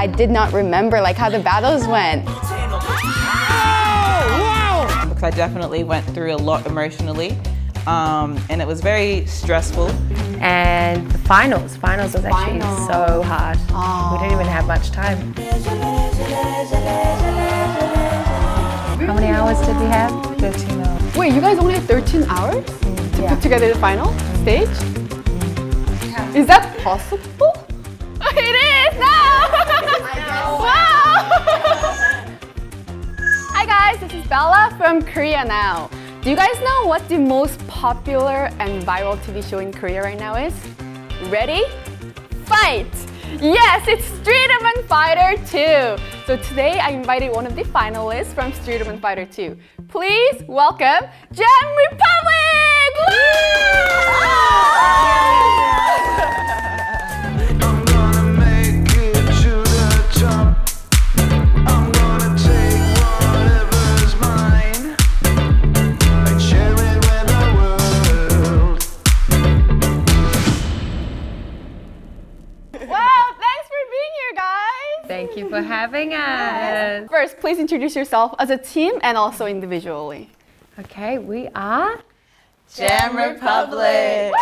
I did not remember like how the battles went. Because I definitely went through a lot emotionally, and it was very stressful. And the finals was actually so hard. We didn't even have much time. How many hours did we have? 13 hours. Wait, you guys only had 13 hours to put together the final stage? Is that possible? It is now! Wow! Hi guys, this is Bella from Korea Now. Do you guys know what the most popular and viral TV show in Korea right now is? Ready? Fight! Yes, it's Street Urban Fighter 2. So today I invited one of the finalists from Street Urban Fighter 2. Please welcome Jam Republic! Woo! Thank you for having us. First, please introduce yourself as a team and also individually. Okay, we are Jam Republic.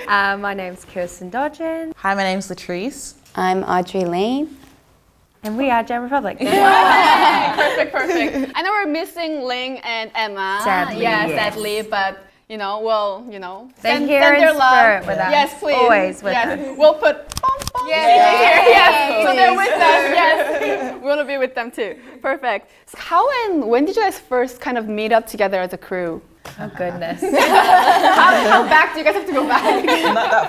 My name's Kirsten Dodgen. Hi, my name's Latrice. I'm Audrey Lane. And we are Jam Republic. Perfect. I know we're missing Ling and Emma. Sadly, yes, yes. sadly, but we'll, They're here in their love. spirit with us. Yes, please. Always with yes. us. We'll put yes. So they're with us. Yes, we want to be with them too. Perfect. So how and when did you guys first kind of meet up together as a crew? Oh goodness. How back do you guys have to go back? Not that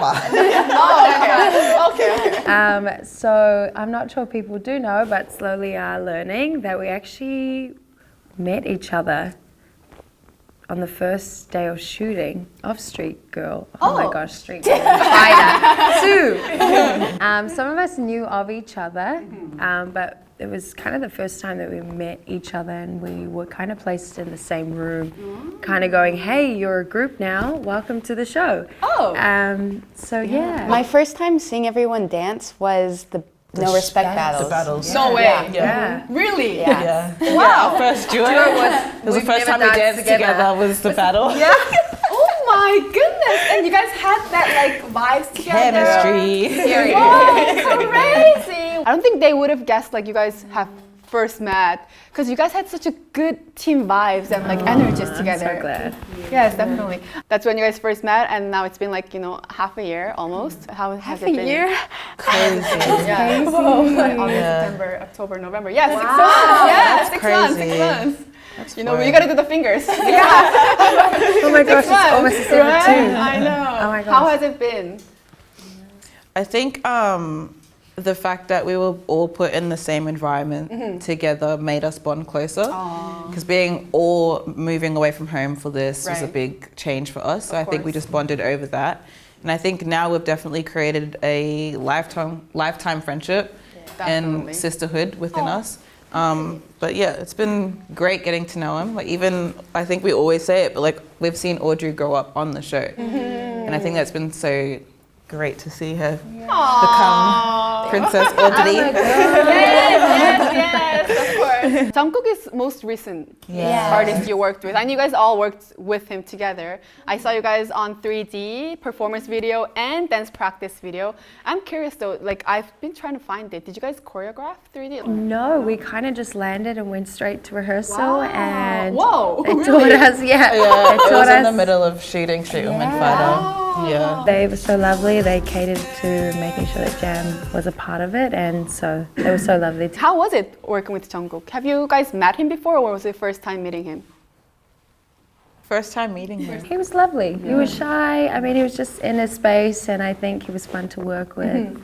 far. Okay. So I'm not sure people do know, but slowly are learning that we actually met each other on the first day of shooting of Street Girl. Oh my gosh, Street Girl Fighter 2. Some of us knew of each other, but it was kind of the first time that we met each other, and we were kind of placed in the same room, kind of going, hey, you're a group now, welcome to the show. So yeah. My first time seeing everyone dance was the No Respect battles. The battles. No way. Yeah. Really? Yeah. Wow. Our first duo was the first time we danced together was the battle. Yeah. Oh my goodness! And you guys had that like vibes together. Chemistry. Wow, crazy! I don't think they would have guessed like you guys have first met because you guys had such a good team vibes and like energies together. I'm so glad. Yes, definitely. That's when you guys first met, and now it's been like half a year almost. How has it been? year? Crazy. Yeah. August, September, October, November. Yeah, 6 months. Yeah, 6 months. 6 months. That's we gotta do the fingers. Yeah. Oh my gosh, it's almost the same right? too. I know. Oh my gosh. How has it been? I think the fact that we were all put in the same environment together made us bond closer. Because being all moving away from home for this was a big change for us. So I think we just bonded over that. And I think now we've definitely created a lifetime friendship and sisterhood within us. But yeah, it's been great getting to know him. Like even, I think we always say it, but like we've seen Audrey grow up on the show. And I think that's been so great to see her become Princess Audrey. Yes, of course. Jungkook is most recent artist you worked with, and you guys all worked with him together. I saw you guys on 3D performance video and dance practice video. I'm curious though, like I've been trying to find it. Did you guys choreograph 3D? No, we kind of just landed and went straight to rehearsal and they taught us, It was in the middle of shooting Street Women Fighter. Yeah. They were so lovely. They catered to making sure that Jam was a part of it, and so they were so lovely. How was it working with Jungkook? Have you guys met him before, or was it first time meeting him? First time meeting him. He was lovely. He was shy. I mean, he was just in his space, and I think he was fun to work with.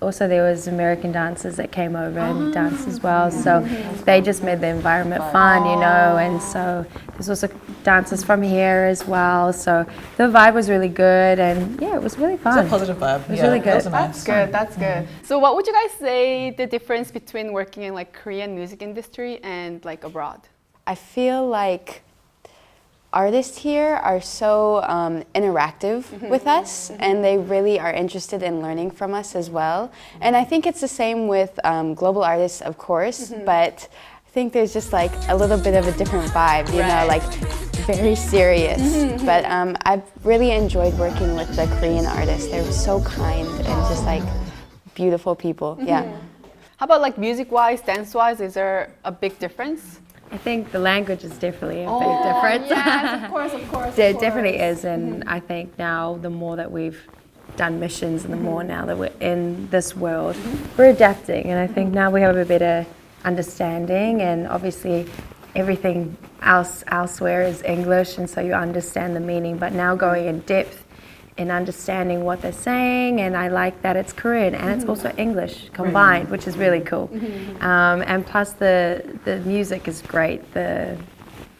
Also, there was American dancers that came over and danced as well, so they just made the environment fun, and so there's also dancers from here as well, so the vibe was really good, and yeah, it was really fun. It was a positive vibe. It was really good. That's good, that's good. So what would you guys say the difference between working in like Korean music industry and like abroad? I feel like artists here are so interactive with us, and they really are interested in learning from us as well. And I think it's the same with global artists, of course, but I think there's just like a little bit of a different vibe, you know, like very serious. But I've really enjoyed working with the Korean artists. They're so kind and just like beautiful people. Yeah. How about like music-wise, dance-wise? Is there a big difference? I think the language is definitely a big difference. Yes, of course, of course. There definitely is, and I think now the more that we've done missions and the more now that we're in this world, we're adapting, and I think now we have a better understanding, and obviously everything else elsewhere is English, and so you understand the meaning, but now going in depth in understanding what they're saying, and I like that it's Korean and it's also English combined, which is really cool. And plus the music is great, the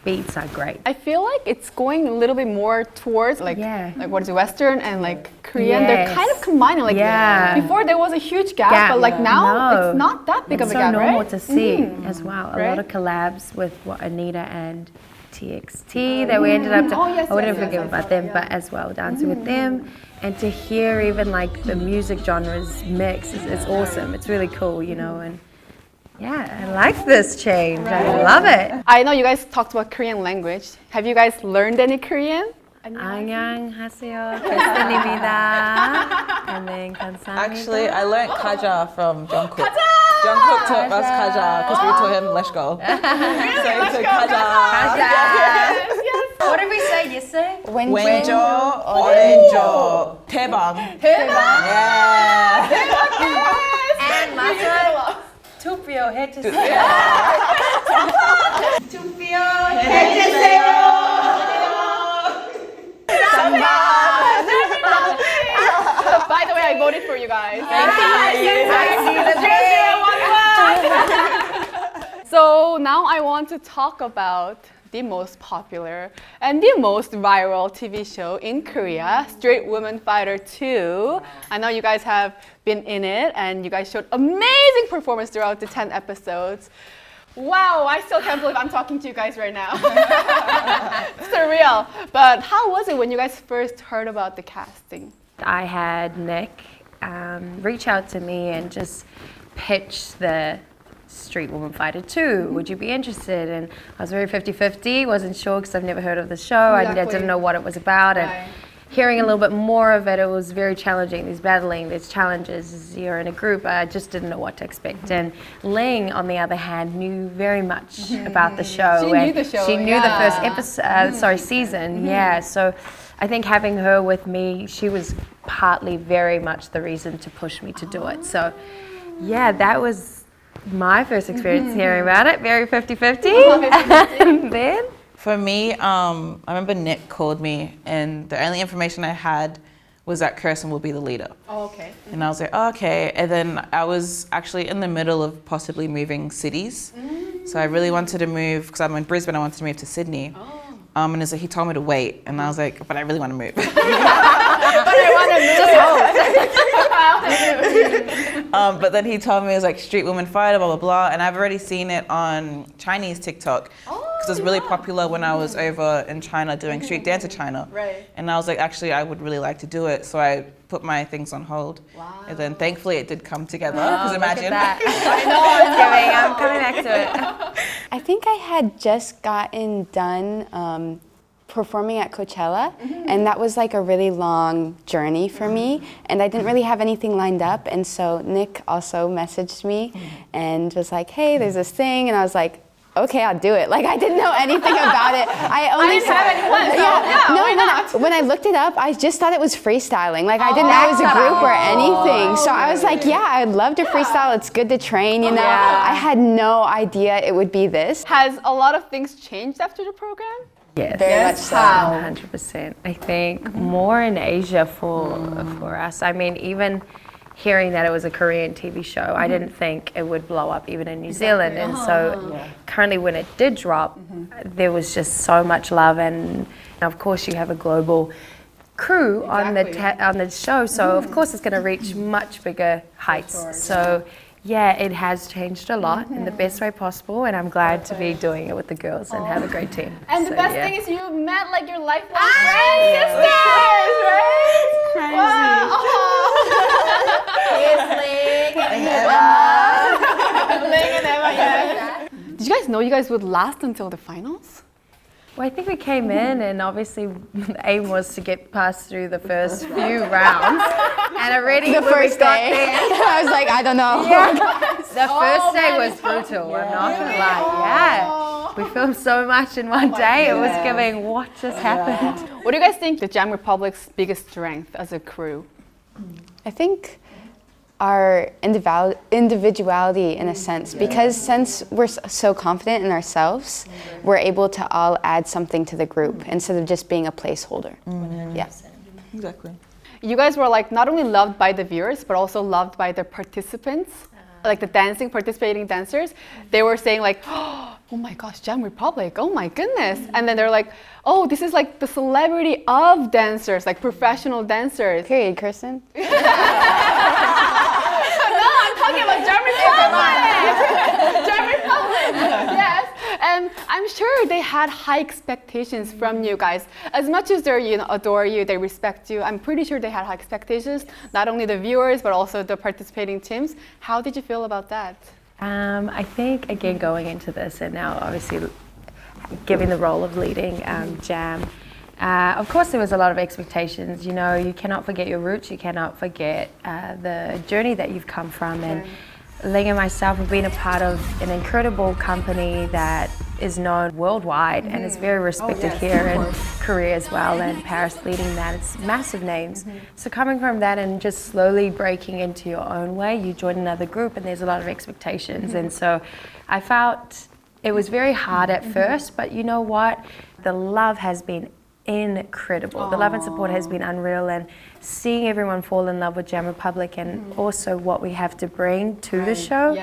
beats are great. I feel like it's going a little bit more towards like what is it, Western and like Korean. They're kind of combining like before there was a huge gap, but like now it's not that big of a gap, right? It's so normal to see as well. A lot of collabs with Anita and TXT that we ended up I wouldn't forget about them, but as well dancing with them, and to hear even like the music genres mix is awesome. It's really cool, you know, and yeah, I like this change. I love it. I know you guys talked about Korean language. Have you guys learned any Korean? 안녕하세요. 뵙습니다. And then 감사합니다. Actually, I learned Kaja from Jungkook. Jungkook taught us Kaja because we taught him Let's Go. So he took Kaja. Yes. What did we say yesterday? 왼쪽, 오른쪽, 대박. Yeah. And last one, 투표 해주세요. 투표 해주세요. By the way, I voted for you guys. So now I want to talk about the most popular and the most viral TV show in Korea, Street Woman Fighter 2. I know you guys have been in it and you guys showed amazing performance throughout the 10 episodes. Wow, I still can't believe I'm talking to you guys right now. Surreal. But how was it when you guys first heard about the casting? I had Nick reach out to me and just pitch the Street Woman Fighter 2. Would you be interested? And I was very 50-50, wasn't sure because I've never heard of the show. I didn't know what it was about. And hearing a little bit more of it, it was very challenging. There's battling, there's challenges, you're in a group. I just didn't know what to expect. And Ling, on the other hand, knew very much about the show. She knew the show. She knew the first episode, season. Yeah, so I think having her with me, she was partly very much the reason to push me to do it. So yeah, that was my first experience hearing about it, very 50-50. And then? For me, I remember Nick called me and the only information I had was that Kirsten will be the leader. Oh, okay. And I was like, oh, okay. And then I was actually in the middle of possibly moving cities. So I really wanted to move, because I'm in Brisbane, I wanted to move to Sydney. And it's like, he told me to wait. And I was like, but I really want to move. But I want to move. But then he told me it was like Street Woman Fighter, blah, blah, blah. And I've already seen it on Chinese TikTok. Because it was really popular when I was over in China doing street dance in China. Right. And I was like, actually, I would really like to do it. So I put my things on hold. Wow. And then thankfully it did come together. Because imagine. I know, I'm coming back to it. I think I had just gotten done performing at Coachella, and that was like a really long journey for me, and I didn't really have anything lined up, and so Nick also messaged me and was like, hey, there's this thing, and I was like, okay, I'll do it. Like, I didn't know anything about it. I didn't have anyone, so when I looked it up, I just thought it was freestyling. Like, I didn't know it was a group or anything. So I was like, yeah, I'd love to freestyle. It's good to train, you know. I had no idea it would be this. Has a lot of things changed after the program? Yes, Very much so. 100%. I think more in Asia for us. I mean, even hearing that it was a Korean TV show, I didn't think it would blow up even in New Zealand. And so currently when it did drop, there was just so much love. And of course you have a global crew on the show. So of course it's going to reach much bigger heights. So yeah, it has changed a lot in the best way possible, and I'm glad to be doing it with the girls and have a great team. And the So, best yeah. thing is you met like your lifelong friends, sisters, right? Crazy. Wow. Ling and Emma, yes. Did you guys know you guys would last until the finals? Well, I think we came in, and obviously the aim was to get past through the first few rounds. And already The when we first got day, there, I was like, I don't know. the first day was brutal. I'm not gonna lie. Yeah, we filmed so much in one day. It was giving. What just happened? What do you guys think the Jam Republic's biggest strength as a crew? I think our individuality in a sense, because since we're so confident in ourselves, we're able to all add something to the group instead of just being a placeholder. Yeah. Exactly. You guys were like not only loved by the viewers, but also loved by the participants, like the participating dancers. They were saying like, oh my gosh, Jam Republic, oh my goodness. And then they're like, oh, this is like the celebrity of dancers, like professional dancers. Period, Kirsten. No, I'm talking about Jam Republic. Jam Republic, yes. And I'm sure they had high expectations from you guys. As much as they adore you, they respect you, I'm pretty sure they had high expectations, not only the viewers, but also the participating teams. How did you feel about that? I think, again, going into this and now obviously giving the role of leading Jam, of course there was a lot of expectations. You know, you cannot forget your roots, you cannot forget the journey that you've come from. And Ling and myself have been a part of an incredible company that is known worldwide and is very respected here in Korea as well, and Paris leading that. It's massive names. So coming from that and just slowly breaking into your own way, you join another group and there's a lot of expectations. And so I felt it was very hard at first, but you know what? The love has been incredible. The love and support has been unreal, and seeing everyone fall in love with Jam Republic and also what we have to bring to the show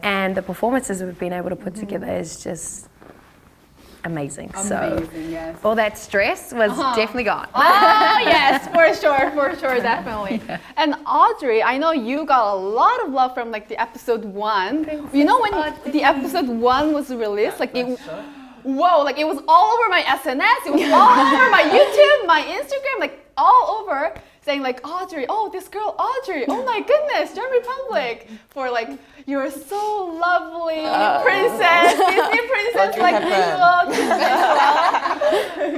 and the performances we've been able to put together is just amazing. So all that stress was definitely gone. Oh yes, for sure, definitely. And Audrey, I know you got a lot of love from like the episode 1. You know when the episode 1 was released, like whoa, like it was all over my SNS, it was all over my YouTube, my Instagram, like all over, saying like, Audrey, oh, this girl Audrey, oh my goodness, Jam Republic, for like, you're so lovely, princess, Disney princess, like visual.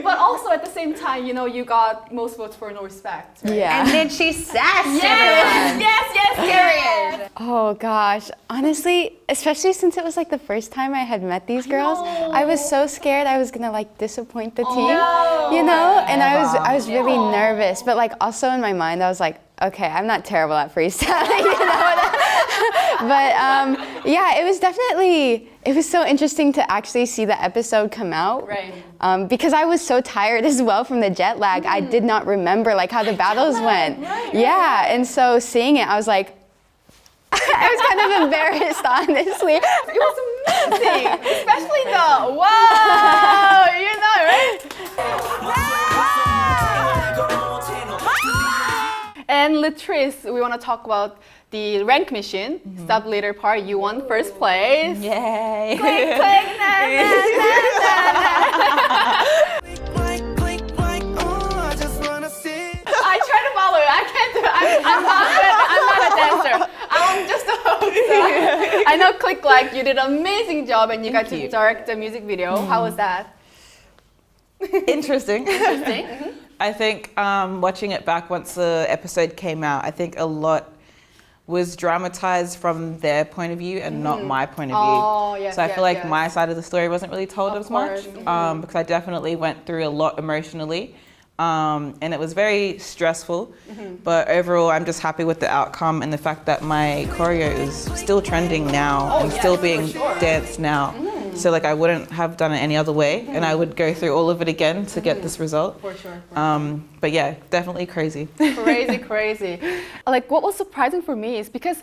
But also at the same time, you know, you got most votes for no respect. Right? Yeah. And then she sassed Yes, period. Oh gosh, honestly, especially since it was like the first time I had met these girls, I was so scared I was gonna like disappoint the team, you know? And I was really nervous, but like also in my mind I was like, okay, I'm not terrible at freestyling, you know? But yeah, it was so interesting to actually see the episode come out. Right. Because I was so tired as well from the jet lag, I did not remember like how the battles went. Yeah, and so seeing it, I was like, I was kind of embarrassed, honestly. It was amazing, especially the wow, you know, right? And Latrice, we want to talk about the rank mission, sub leader part. You won first place. Yay! Click, click, na, na, na, I try to follow it. I can't do it. I'm not a dancer. I'm just a host. I know Click Like, you did an amazing job and you got to direct the music video. How was that? Interesting. I think watching it back once the episode came out, I think a lot was dramatized from their point of view and not my point of view. Oh, yes, so I feel like yes. my side of the story wasn't really told as much because I definitely went through a lot emotionally. And it was very stressful, but overall I'm just happy with the outcome and the fact that my choreo is still trending now and still being danced now. So like I wouldn't have done it any other way and I would go through all of it again to get this result. For sure. But yeah, definitely crazy. Crazy. Like what was surprising for me is because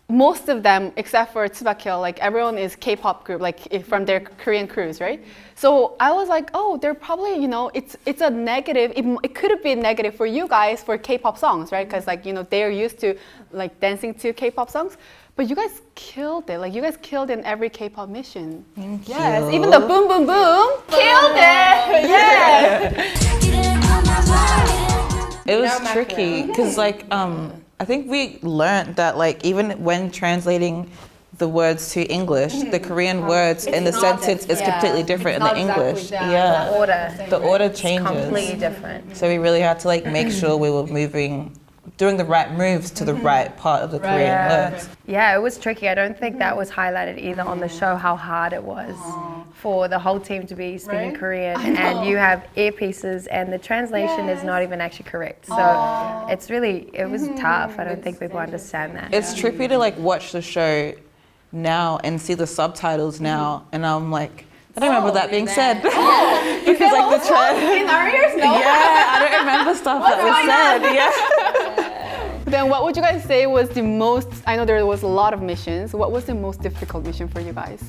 most of them, except for Tsubakyo, like everyone is K-pop group, like from their Korean crews, right? So I was like, oh, they're probably, you know, it's a negative. It could have been negative for you guys for K-pop songs, right? Because like, you know, they're used to like dancing to K-pop songs. But you guys killed it. Like you guys killed in every K-pop mission. Thank Yes, you. even the boom boom boom killed it. Yes. It was tricky because like I think we learned that like even when translating the words to English, the Korean words in the sentence is completely different in the English. Yeah. The order changes. Completely different. So we really had to like make sure we were doing the right moves to the right part of the Korean words. Yeah, it was tricky. I don't think that was highlighted either on the show, how hard it was for the whole team to be speaking Korean, and you have earpieces and the translation is not even actually correct. So it's really, it was tough. I don't think people understand that. It's trippy to like watch the show now and see the subtitles now, and I'm like, I don't remember that being said. Because like the in our ears, no. Yeah, I don't remember stuff that was said. Yeah. Then what would you guys say was the most, I know there was a lot of missions, what was the most difficult mission for you guys?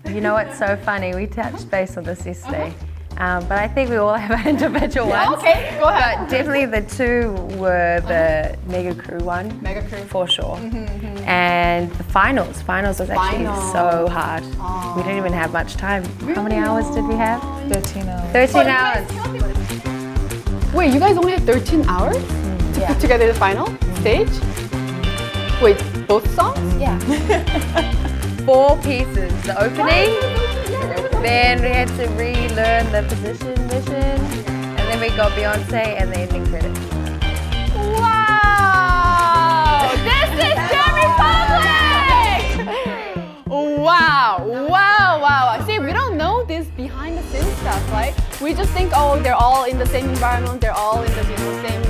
You know what's so funny? We touched base on this yesterday. But I think we all have our individual ones. Okay, go ahead. But definitely the two were the Mega Crew one. Mega Crew. For sure. And the finals. Finals was actually so hard. We didn't even have much time. How many hours did we have? 13 hours. 13 hours. Wait, you guys only had 13 hours to put together the final stage? Wait, both songs? Yeah. 4 pieces. The opening, then we had to relearn the position mission, and then we got Beyonce and the ending credits. Wow! This is Czech Republic! Wow, wow, wow. See, we don't know this behind the scenes stuff, right? We just think, oh, they're all in the same environment, they're all in the same